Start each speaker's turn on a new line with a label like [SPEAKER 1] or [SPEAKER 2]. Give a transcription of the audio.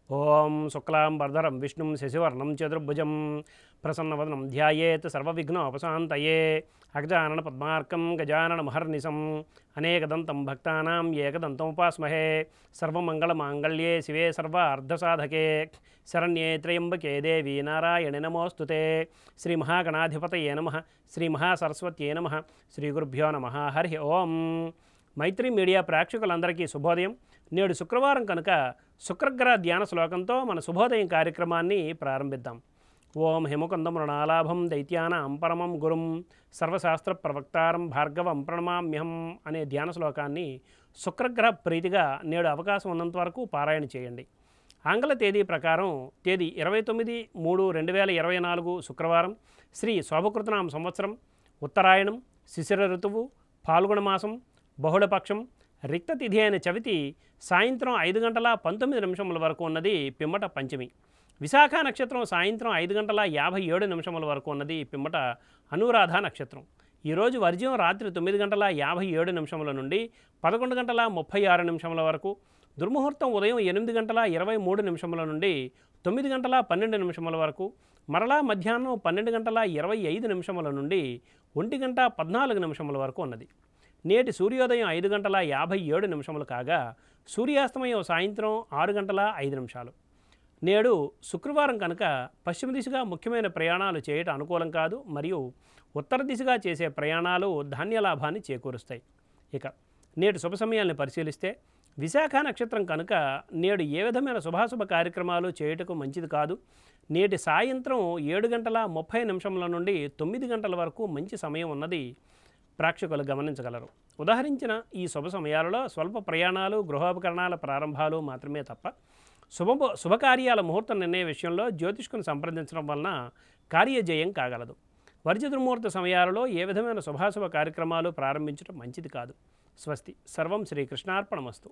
[SPEAKER 1] ఓం శుక్లాంబరధరం విష్ణుం శశివర్ణం చతుర్భుజం ప్రసన్నవదనం ధ్యాయేత్ సర్వవిఘ్నోపశాంతయే అగజానన పద్మార్కం గజాననమహర్నిశం అనేకదంతం భక్తానాం ఏకదంతముపాస్మహే సర్వమంగళమాంగళ్యే శివే సర్వార్ధసాధకే శరణ్యే త్రయంబకే దేవి నారాయణి నమోస్తుతే శ్రీ మహాగణాధిపతయే నమః శ్రీ మహాసరస్వత్యే నమః శ్రీ గురుభ్యో నమః హరి ఓం. మైత్రి మీడియా ప్రేక్షకులందరికీ శుభోదయం. నేడు శుక్రవారం కనుక శుక్రగ్రహ ధ్యాన శ్లోకంతో మన శుభోదయం కార్యక్రమాన్ని ప్రారంభిద్దాం. ఓం హిమకుంద మృణాలాభం దైత్యానాం పరమం గురుం సర్వశాస్త్ర ప్రవక్తారం భార్గవం ప్రణమామ్యహం అనే ధ్యాన శ్లోకాన్ని శుక్రగ్రహ ప్రీతిగా నేడు అవకాశం ఉన్నంత వరకు పారాయణ చేయండి. ఆంగ్ల తేదీ ప్రకారం తేదీ 29/3/2024 శుక్రవారం, శ్రీ శోభకృతనామ సంవత్సరం, ఉత్తరాయణం, శిశిర ఋతువు, పాల్గొన మాసం, బహుళపక్షం, రిక్త తిథి అయిన చవితి సాయంత్రం 5:19 వరకు ఉన్నది పిమ్మట పంచమి. విశాఖ నక్షత్రం సాయంత్రం 5:57 వరకు ఉన్నది పిమ్మట అనురాధ నక్షత్రం. ఈరోజు వర్జ్యం రాత్రి 9:57 నుండి 11:36 వరకు, దుర్ముహూర్తం ఉదయం 8:23 నుండి 9:12 వరకు, మరలా మధ్యాహ్నం 12:25 నుండి 1:14 వరకు ఉన్నది. నేటి సూర్యోదయం 5:57 కాగా సూర్యాస్తమయం సాయంత్రం 6:05. నేడు శుక్రవారం కనుక పశ్చిమ దిశగా ముఖ్యమైన ప్రయాణాలు చేయటం అనుకూలం కాదు, మరియు ఉత్తర దిశగా చేసే ప్రయాణాలు ధాన్యలాభాన్ని చేకూరుస్తాయి. ఇక నేటి శుభ సమయాన్ని పరిశీలిస్తే విశాఖ నక్షత్రం కనుక నేడు ఏ విధమైన శుభాశుభ కార్యక్రమాలు చేయుటకు మంచిది కాదు. నేటి సాయంత్రం 7:30 నుండి 9 వరకు మంచి సమయం ఉన్నది ప్రేక్షకులు గమనించగలరు. ఉదాహరించిన ఈ శుభ సమయాలలో స్వల్ప ప్రయాణాలు, గృహోపకరణాల ప్రారంభాలు మాత్రమే తప్ప శుభకార్యాల ముహూర్త నిర్ణయ విషయంలో జ్యోతిష్కుని సంప్రదించడం వలన కార్యజయం కాగలదు. వర్జ దుర్ముహూర్త సమయాలలో ఏ విధమైన శుభాశుభ కార్యక్రమాలు ప్రారంభించడం మంచిది కాదు. స్వస్తి. సర్వం శ్రీకృష్ణార్పణమస్తు.